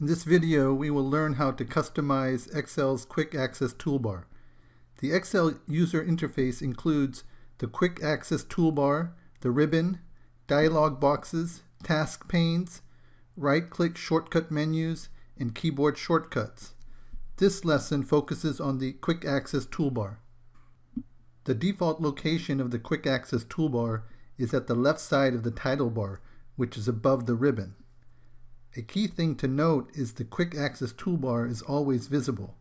In this video, we will learn how to customize Excel's Quick Access Toolbar. The Excel user interface includes the Quick Access Toolbar, the ribbon, dialog boxes, task panes, right-click shortcut menus, and keyboard shortcuts. This lesson focuses on the Quick Access Toolbar. The default location of the Quick Access Toolbar is at the left side of the title bar, which is above the ribbon. A key thing to note is the Quick Access Toolbar is always visible.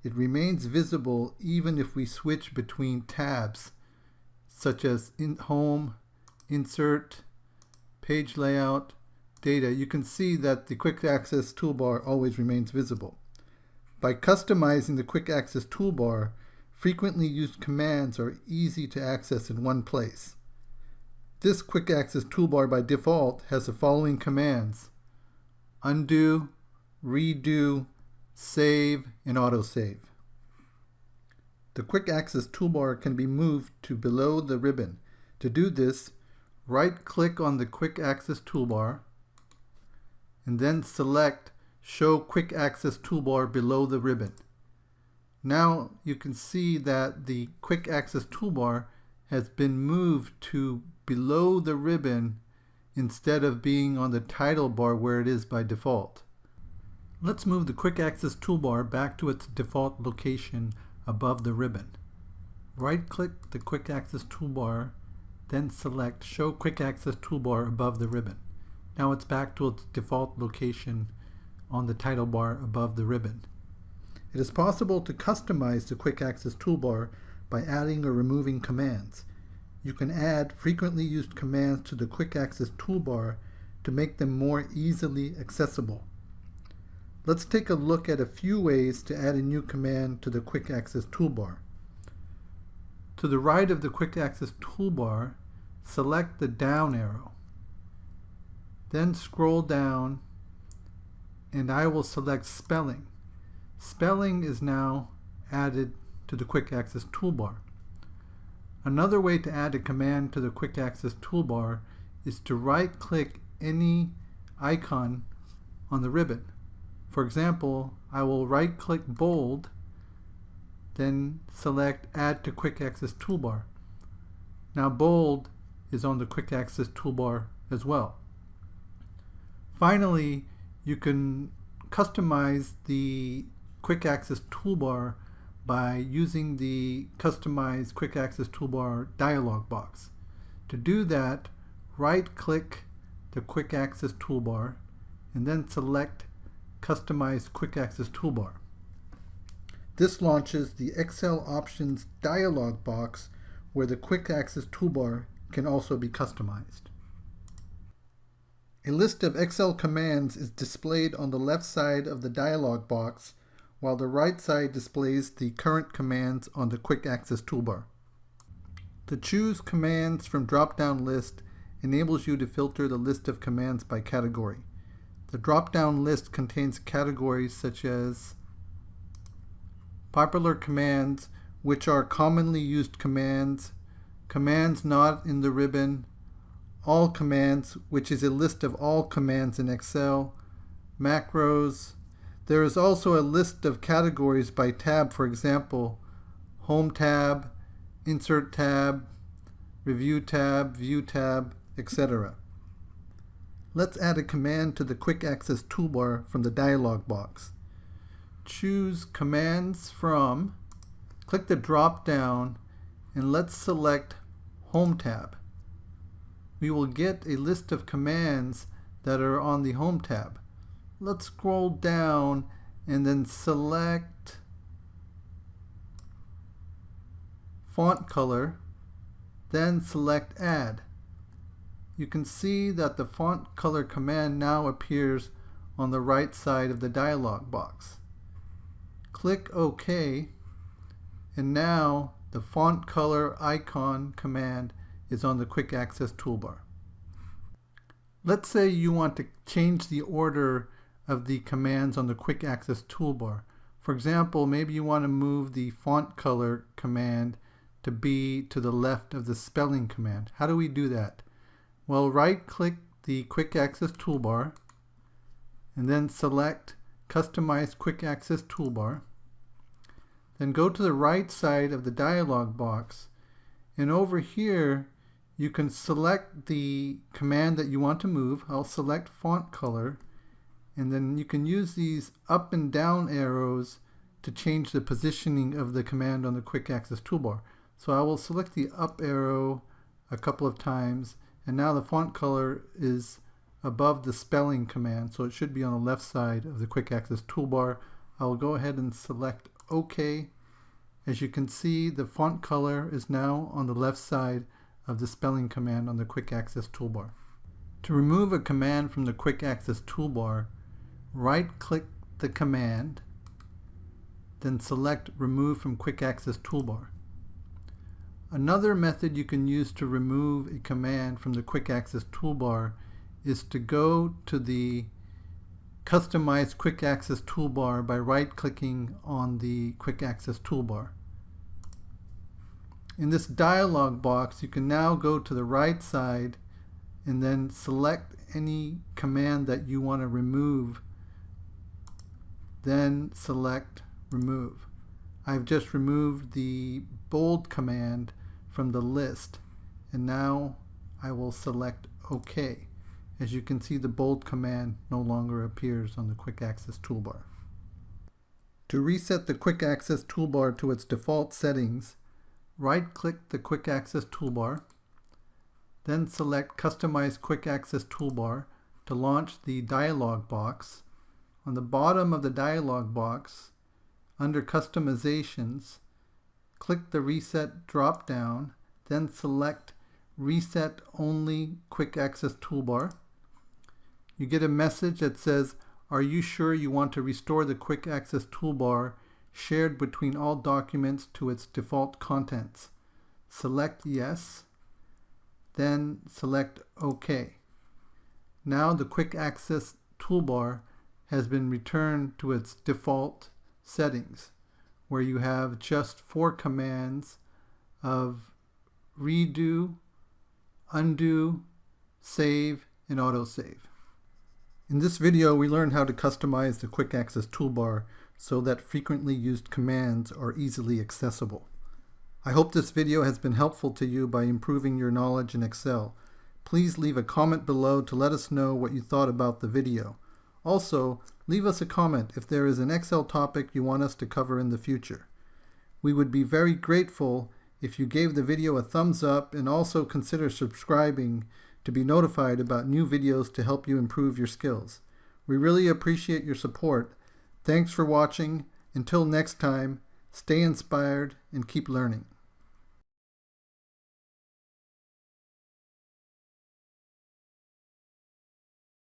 It remains visible even if we switch between tabs, such as Home, Insert, Page Layout, Data. You can see that the Quick Access Toolbar always remains visible. By customizing the Quick Access Toolbar, frequently used commands are easy to access in one place. This Quick Access Toolbar by default has the following commands: undo, redo, save, and autosave. The Quick Access Toolbar can be moved to below the ribbon. To do this, right-click on the Quick Access Toolbar and then select Show Quick Access Toolbar below the ribbon. Now you can see that the Quick Access Toolbar has been moved to below the ribbon instead of being on the title bar where it is by default. Let's move the Quick Access Toolbar back to its default location above the ribbon. Right-click the Quick Access Toolbar, then select Show Quick Access Toolbar above the ribbon. Now it's back to its default location on the title bar above the ribbon. It is possible to customize the Quick Access Toolbar by adding or removing commands. You can add frequently used commands to the Quick Access Toolbar to make them more easily accessible. Let's take a look at a few ways to add a new command to the Quick Access Toolbar. To the right of the Quick Access Toolbar, select the down arrow. Then scroll down and I will select Spelling. Spelling is now added to the Quick Access Toolbar. Another way to add a command to the Quick Access Toolbar is to right-click any icon on the ribbon. For example, I will right-click Bold, then select Add to Quick Access Toolbar. Now Bold is on the Quick Access Toolbar as well. Finally, you can customize the Quick Access Toolbar by using the Customize Quick Access Toolbar dialog box. To do that, right-click the Quick Access Toolbar and then select Customize Quick Access Toolbar. This launches the Excel Options dialog box where the Quick Access Toolbar can also be customized. A list of Excel commands is displayed on the left side of the dialog box, while the right side displays the current commands on the Quick Access Toolbar. The Choose Commands from drop-down list enables you to filter the list of commands by category. The drop-down list contains categories such as popular commands, which are commonly used commands, commands not in the ribbon, all commands, which is a list of all commands in Excel, macros. There is also a list of categories by tab, for example, Home tab, Insert tab, Review tab, View tab, etc. Let's add a command to the Quick Access Toolbar from the dialog box. Choose Commands from, click the drop down, and let's select Home tab. We will get a list of commands that are on the Home tab. Let's scroll down and then select Font Color, then select Add. You can see that the font color command now appears on the right side of the dialog box. Click OK, and now the font color icon command is on the Quick Access Toolbar. Let's say you want to change the order of the commands on the Quick Access Toolbar. For example, maybe you want to move the font color command to be to the left of the spelling command. How do we do that? Well, right-click the Quick Access Toolbar and then select Customize Quick Access Toolbar. Then go to the right side of the dialog box, and over here you can select the command that you want to move. I'll select font color, and then you can use these up and down arrows to change the positioning of the command on the Quick Access Toolbar. So I will select the up arrow a couple of times, and now the font color is above the spelling command, so it should be on the left side of the Quick Access Toolbar. I will go ahead and select OK. As you can see, the font color is now on the left side of the spelling command on the Quick Access Toolbar. To remove a command from the Quick Access Toolbar, right-click the command, then select Remove from Quick Access Toolbar. Another method you can use to remove a command from the Quick Access Toolbar is to go to the Customize Quick Access Toolbar by right-clicking on the Quick Access Toolbar. In this dialog box, you can now go to the right side and then select any command that you want to remove, then select Remove. I've just removed the bold command from the list, and now I will select OK. As you can see, the bold command no longer appears on the Quick Access Toolbar. To reset the Quick Access Toolbar to its default settings, right-click the Quick Access Toolbar, then select Customize Quick Access Toolbar to launch the dialog box. On the bottom of the dialog box, under Customizations, click the Reset drop-down, then select Reset Only Quick Access Toolbar. You get a message that says, "Are you sure you want to restore the Quick Access Toolbar shared between all documents to its default contents?" Select Yes, then select OK. Now the Quick Access Toolbar has been returned to its default settings, where you have just 4 commands of redo, undo, save, and autosave. In this video, we learned how to customize the Quick Access Toolbar so that frequently used commands are easily accessible. I hope this video has been helpful to you by improving your knowledge in Excel. Please leave a comment below to let us know what you thought about the video. Also, leave us a comment if there is an Excel topic you want us to cover in the future. We would be very grateful if you gave the video a thumbs up and also consider subscribing to be notified about new videos to help you improve your skills. We really appreciate your support. Thanks for watching. Until next time, stay inspired and keep learning.